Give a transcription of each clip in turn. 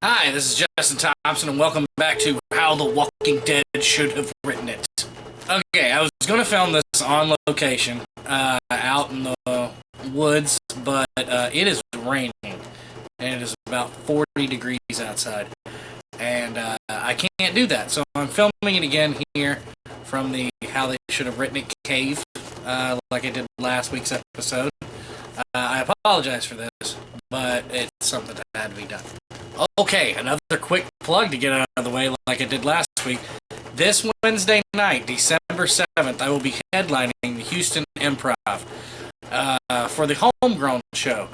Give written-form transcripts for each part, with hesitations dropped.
Hi, this is Justin Thompson, and welcome back to How the Walking Dead Should Have Written It. Okay, I was going to film this on location, out in the woods, but it is raining, and it is about 40 degrees outside, and I can't do that, so I'm filming it again here from the How They Should Have Written It cave, like I did last week's episode. I apologize for this, but it's something that had to be done. Okay, another quick plug to get out of the way like I did last week. This Wednesday night, December 7th, I will be headlining the Houston Improv for the Homegrown show.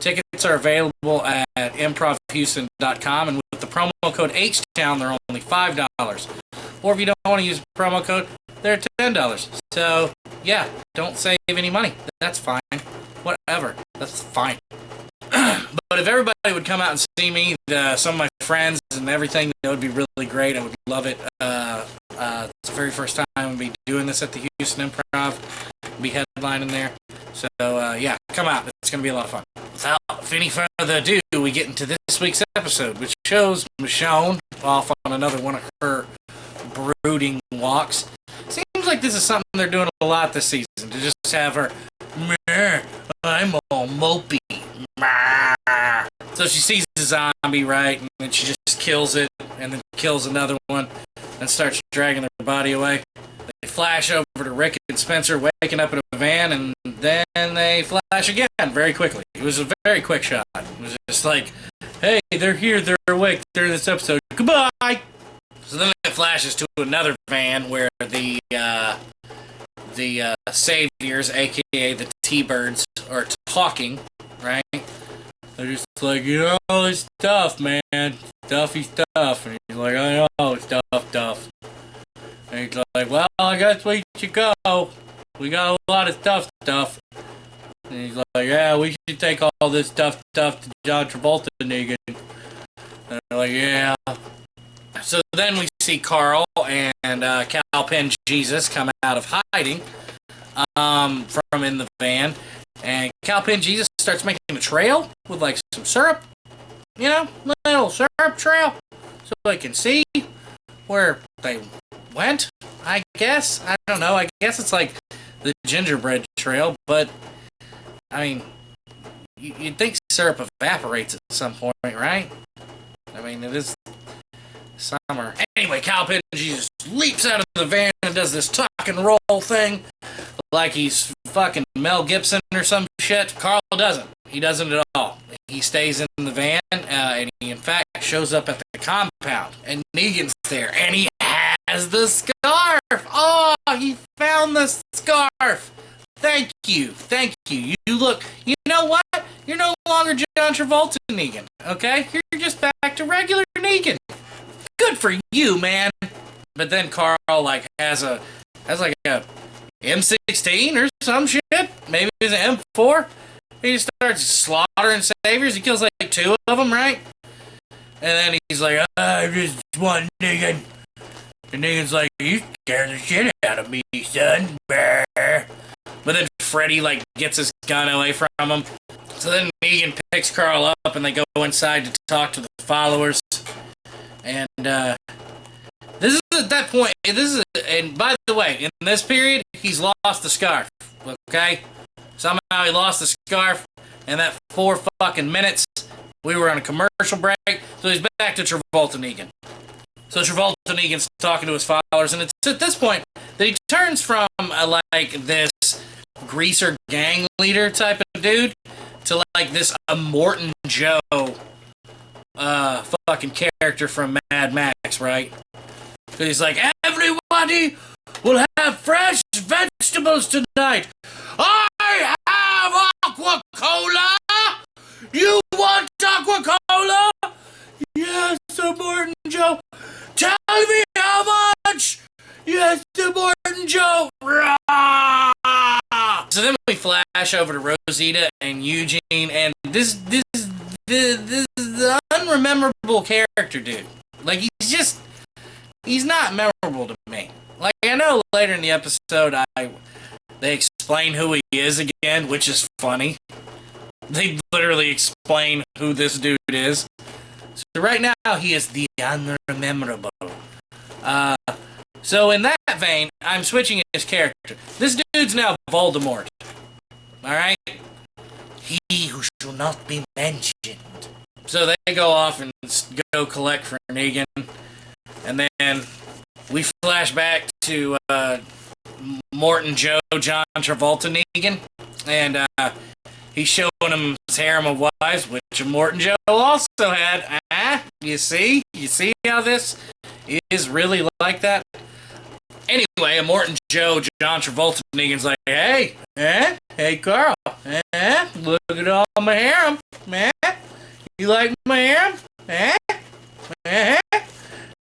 Tickets are available at improvhouston.com, and with the promo code HTOWN, they're only $5. Or if you don't want to use the promo code, they're $10. So, yeah, don't save any money. That's fine. Whatever. That's fine. But if everybody would come out and see me, some of my friends and everything, that would be really great. I would love it. It's the very first time I'll be doing this at the Houston Improv. I'll be headlining there. So, yeah, come out. It's going to be a lot of fun. Without any further ado, we get into this week's episode, which shows Michonne off on another one of her brooding walks. Seems like this is something they're doing a lot this season, to just have her, meh, I'm all mopey. So she sees the zombie, right, and then she just kills it, and then kills another one, and starts dragging their body away. They flash over to Rick and Spencer waking up in a van, and then they flash again very quickly. It was a very quick shot. It was just like, hey, they're here, they're awake, they're in this episode, goodbye! So then it flashes to another van where the saviors, aka the T-Birds, are talking, right? They're just like, it's tough, man. Stuffy stuff. And he's like, I know, it's tough. And he's like, well, I guess we should go. We got a lot of stuff. And he's like, yeah, we should take all this stuff to John Travolta and Negan. And they're like, yeah. So then we see Carl and Calpin Jesus come out of hiding from in the van. And Calpin Jesus starts making a trail with like some syrup, little syrup trail, so they can see where they went, I guess. I don't know, I guess it's like the gingerbread trail, but, I mean, you'd think syrup evaporates at some point, right? I mean, it is summer. Anyway, Calpin Jesus leaps out of the van and does this tuck and roll thing, like he's fucking Mel Gibson or some shit. Carl doesn't. He doesn't at all. He stays in the van, and he in fact shows up at the compound, and Negan's there, and he has the scarf. Oh, he found the scarf. Thank you. You look, you know what? You're no longer John Travolta Negan, okay? You're just back to regular Negan. Good for you, man. But then Carl, like, has like a M16 or some shit. Maybe it's an M4. He just starts slaughtering saviors. He kills like 2 of them, right? And then he's like, I just want Negan. And Negan's like, you scared the shit out of me, son. But then Freddy like gets his gun away from him. So then Negan picks Carl up and they go inside to talk to the followers. And this is at that point, and by the way, in this period, he's lost the scarf, okay? Somehow he lost the scarf, and that 4 fucking minutes, we were on a commercial break, so he's back to Travolta Negan. So Travolta Negan's talking to his followers, and it's at this point that he turns from, like, this greaser gang leader type of dude to, like, this Morton Joe fucking character from Mad Max, right? So he's like, everybody will have fresh vegetables tonight. I have aqua cola. You want aqua cola? Yes, Sir Morton Joe. Tell me how much. Yes, Sir Morton Joe. Rah! So then we flash over to Rosita and Eugene, and this is the unrememberable character, dude. Like, he's not memorable to me. Like, I know later in the episode, they explain who he is again, which is funny. They literally explain who this dude is. So right now, he is the unrememberable. So in that vein, I'm switching his character. This dude's now Voldemort. Alright? He who shall not be mentioned. So they go off and go collect for Negan. And then we flash back to Morton Joe, John Travolta Negan. And he's showing him his harem of wives, which Morton Joe also had. You see? You see how this is really like that? Anyway, Morton Joe, John Travolta Negan's like, hey, hey Carl, look at all my harem, you like my harem,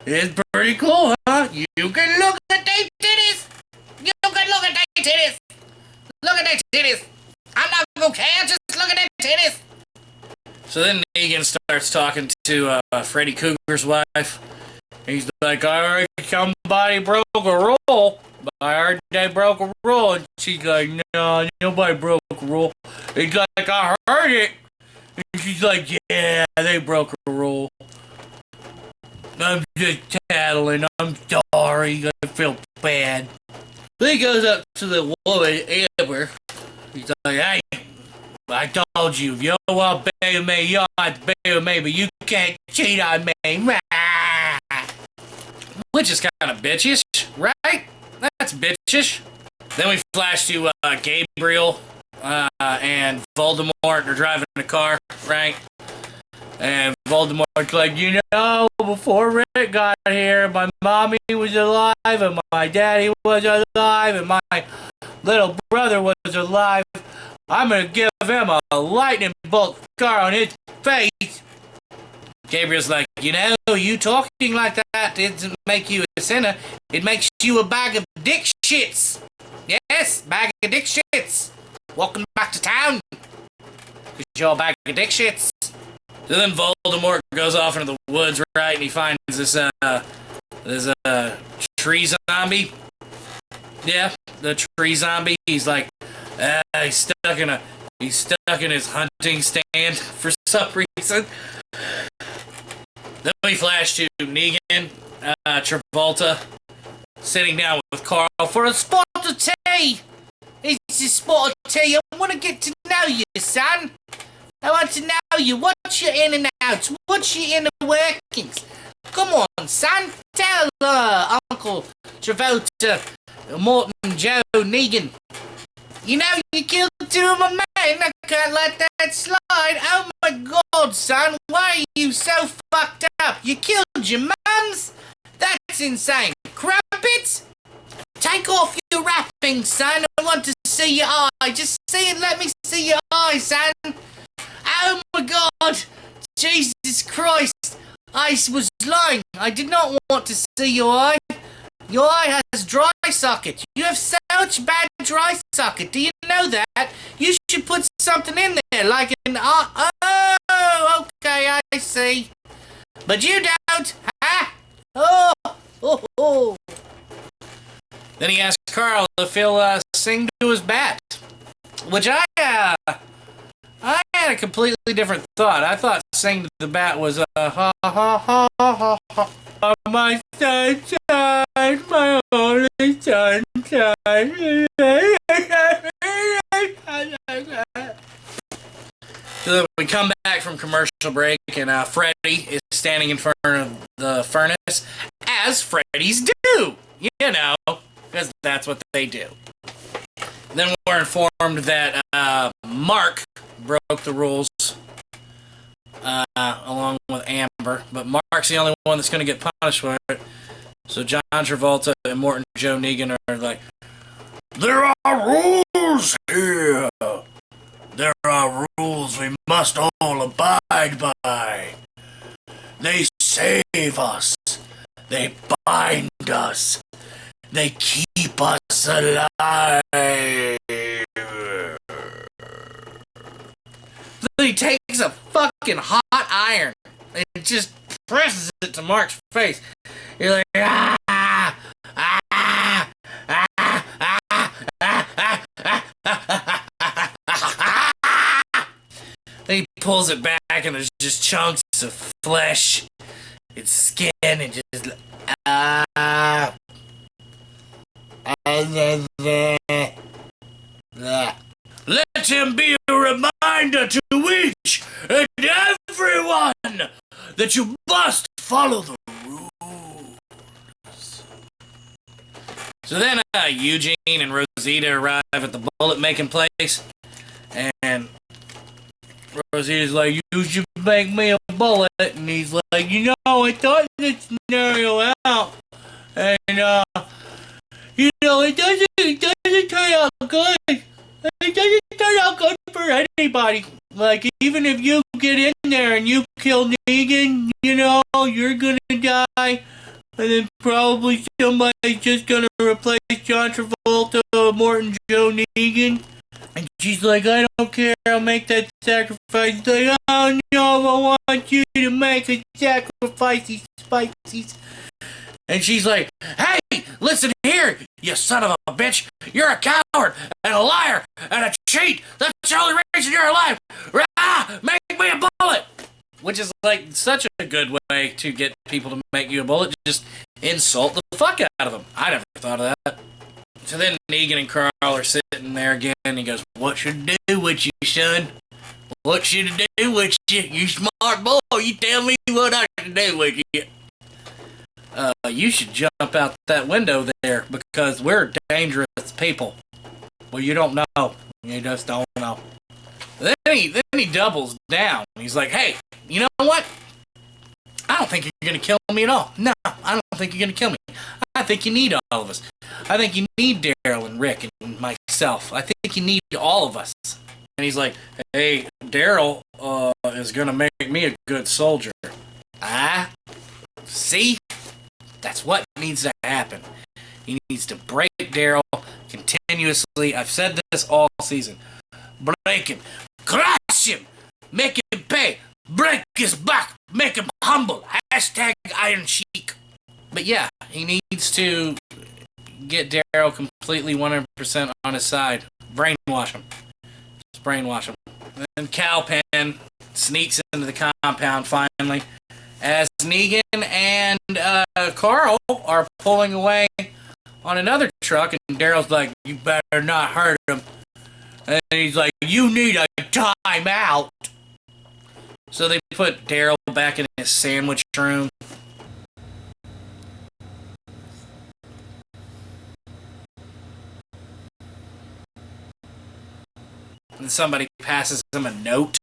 it's pretty cool, huh? You can look at they titties, look at they titties, I'm not gonna care, just look at they titties. So then Negan starts talking to Freddy Krueger's wife. He's like, I heard somebody broke a rule. I heard they broke a rule. And she's like, no, nobody broke a rule. He's like, I heard it. And she's like, yeah, they broke a rule. I'm just tattling. I'm sorry. I feel bad. Then he goes up to the woman, Amber. He's like, hey, I told you, if you want to be with me, you have to be with me, but you can't cheat on me. Which is kind of bitchish, right? That's bitchish. Then we flash to Gabriel and Voldemort are driving a car, right? And Voldemort's like, you know, before Rick got here, my mommy was alive, and my daddy was alive, and my little brother was alive. I'm gonna give him a lightning bolt car on his face. Gabriel's like, you know, you talking like that doesn't make you a sinner. It makes you a bag of dick shits. Yes, bag of dick shits. Welcome back to town. Because you're a bag of dick shits. So then Voldemort goes off into the woods, right, and he finds this tree zombie. Yeah, the tree zombie. He's like, he's stuck in his hunting stand for some reason. Then we flash to Negan, Travolta, sitting down with Carl for a spot of tea. It's a spot of tea. I want to get to know you, son. I want to know you. What's your in and outs? What's your inner workings? Come on, son. Tell Uncle Travolta, Morton Joe Negan. You know, you killed two of my men. I can't let that slide. Oh my God, son. Why are you so fucked up? You killed your mums? That's insane. Crumpets? Take off your wrappings, son. I want to see your eye. Just see it. Let me see your eye, son. Oh my God. Jesus Christ. I was lying. I did not want to see your eye. Your eye has dry socket. You have such bad dry socket. Do you know that? You should put something in there, like an oh, okay, I see. But you don't, huh? Oh. Then he asks Carl if he'll sing to his bat, which I had a completely different thought. I thought sing to the bat was ha ha ha ha ha. My sunshine, my only sunshine. So then we come back from commercial break, and Freddy is standing in front of the furnace, as Freddies do, you know, because that's what they do. Then we're informed that Mark broke the rules along with Amber, but Mark's the only one that's going to get punished for it. So John Travolta and Morton Joe Negan are like, there are rules here. There are rules we must all abide by. They save us. They bind us. They keep us alive. So he takes a fucking hot iron and just presses it to Mark's face. He's like, ah, ah, ah, ah, ah, ah, ah, ah, ah. Then he pulls it back, and there's just chunks of flesh and skin, and just let him be a reminder to each and everyone that you must follow the rules. So then Eugene and Rosita arrive at the bullet-making place, and Rosita's like, you should make me a bullet, and he's like, I thought this scenario out, and it doesn't turn out good. It doesn't turn out good for anybody. Like, even if you get in there and you kill Negan, you're gonna die. And then probably somebody's just gonna replace John Travolta or Morton Joe Negan. And she's like, I don't care, I'll make that sacrifice. He's like, oh no, I want you to make a sacrifice, these spices. And she's like, hey, listen here, you son of a bitch. You're a coward and a liar and a cheat. That's the only reason you're alive. Rah! Make me a bullet. Which is like such a good way to get people to make you a bullet. Just insult the fuck out of them. I never thought of that. So then Negan and Carl are sitting there again, and he goes, what should I do with you, son? What should I do with you? You smart boy, you tell me what I should do with you. You should jump out that window there, because we're dangerous people. Well, you don't know. You just don't know. Then he doubles down. He's like, hey, you know what? I don't think you're going to kill me at all. No, I don't think you're going to kill me. I think you need all of us. I think you need Daryl and Rick and myself. I think you need all of us. And he's like, hey, Daryl is going to make me a good soldier. See? That's what needs to happen. He needs to break Daryl continuously. I've said this all season. Break him. Crush him. Make him pay. Break his back. Make him humble. Hashtag Iron Sheik. But yeah, he needs to get Daryl completely 100% on his side. Brainwash him. Just brainwash him. And then Cowpen sneaks into the compound finally, as Negan and Carl are pulling away on another truck, and Daryl's like, you better not hurt him. And he's like, you need a timeout. So they put Daryl back in his sandwich room. And somebody passes him a note.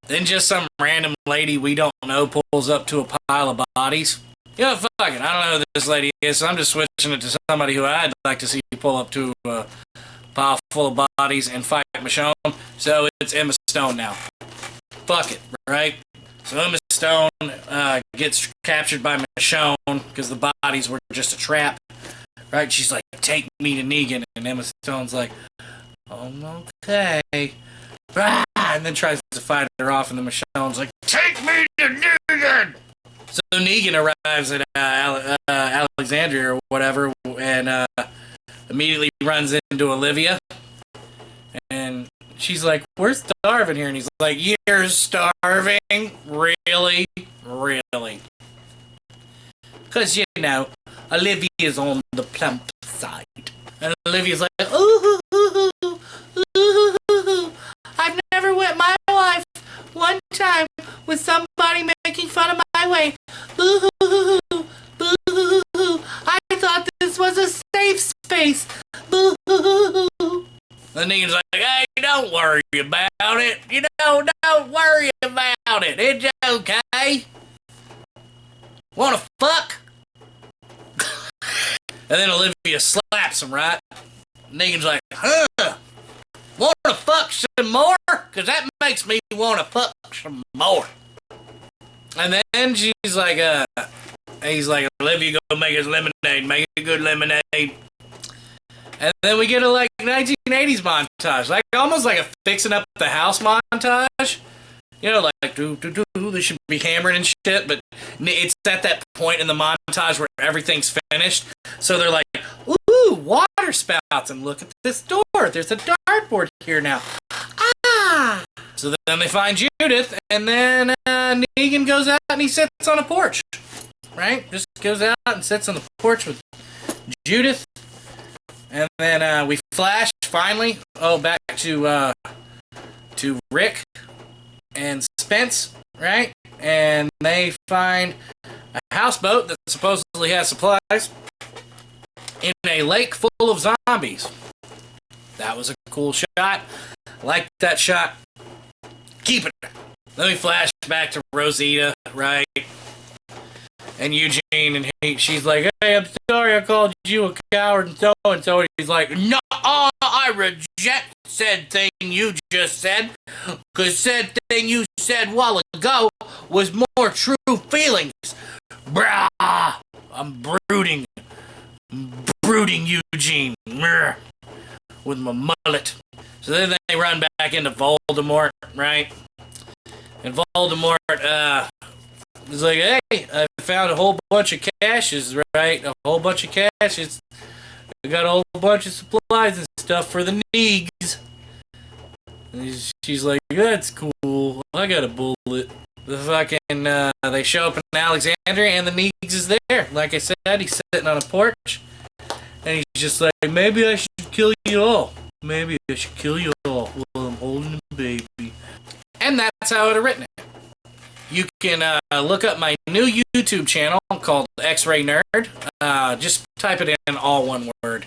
Then just some random lady we don't know pulls up to a pile of bodies. Fuck it, I don't know who this lady is, so I'm just switching it to somebody who I'd like to see pull up to a pile full of bodies and fight Michonne. So it's Emma Stone now. Fuck it, right? So Emma Stone gets captured by Michonne because the bodies were just a trap. Right? She's like, take me to Negan. And Emma Stone's like, okay. And then tries to fight her off, and then Michonne's like, take me to Negan! So Negan arrives at Alexandria or whatever, and immediately runs into Olivia. And she's like, we're starving here. And he's like, you're starving? Really? Really? Because, Olivia's on the plump side. And Olivia's like, ooh, I've never wet my life one time with somebody making fun of my way. Boo hoo hoo, boo hoo hoo. I thought this was a safe space. Boo hoo hoo. And Negan's like, hey, don't worry about it. Don't worry about it. It's okay. Wanna fuck? And then Olivia slaps him, right? Negan's like, wanna fuck some more? Cause that makes me wanna fuck some more. And then she's like, he's like, Olivia, go make us lemonade. Make a good lemonade. And then we get a 1980s montage, almost like a fixing up the house montage. They should be hammering and shit, but it's at that point in the montage where everything's finished. So they're like, ooh, water spouts, and look at this door. There's a dartboard here now. So then they find Judith, and then Negan goes out and he sits on a porch, right? Just goes out and sits on the porch with Judith, and then we flash finally. Back to Rick and Spence, right? And they find a houseboat that supposedly has supplies in a lake full of zombies. That was a cool shot. Like that shot. Keep it. Let me flash back to Rosita, right? And Eugene, and she's like, "Hey, I'm sorry I called you a coward and so and so." And he's like, "No, I reject said thing you just said, because said thing you said a while ago was more true feelings. Brah, I'm brooding, Eugene, with my mullet." So then they run back into Voldemort, right? And Voldemort is like, "Hey, I found a whole bunch of caches, right? A whole bunch of caches. I got a whole bunch of supplies and stuff for the Neegs." And she's like, "That's cool. I got a bullet." The fucking, they show up in Alexandria and the Neegs is there. Like I said, he's sitting on a porch. And he's just like, "Maybe I should kill you all. Maybe I should kill you all while I'm holding a baby." And that's how I would have written it. You can look up my new YouTube channel called X-Ray Nerd. Just type it in all one word,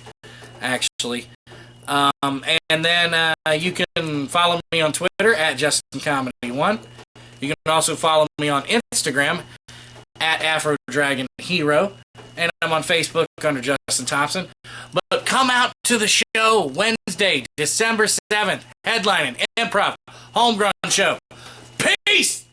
actually. And then you can follow me on Twitter at JustinComedy1. You can also follow me on Instagram at AfroDragonHero. And I'm on Facebook under Justin Thompson. But come out to the show Wednesday, December 7th, headlining Improv Homegrown Show. Peace!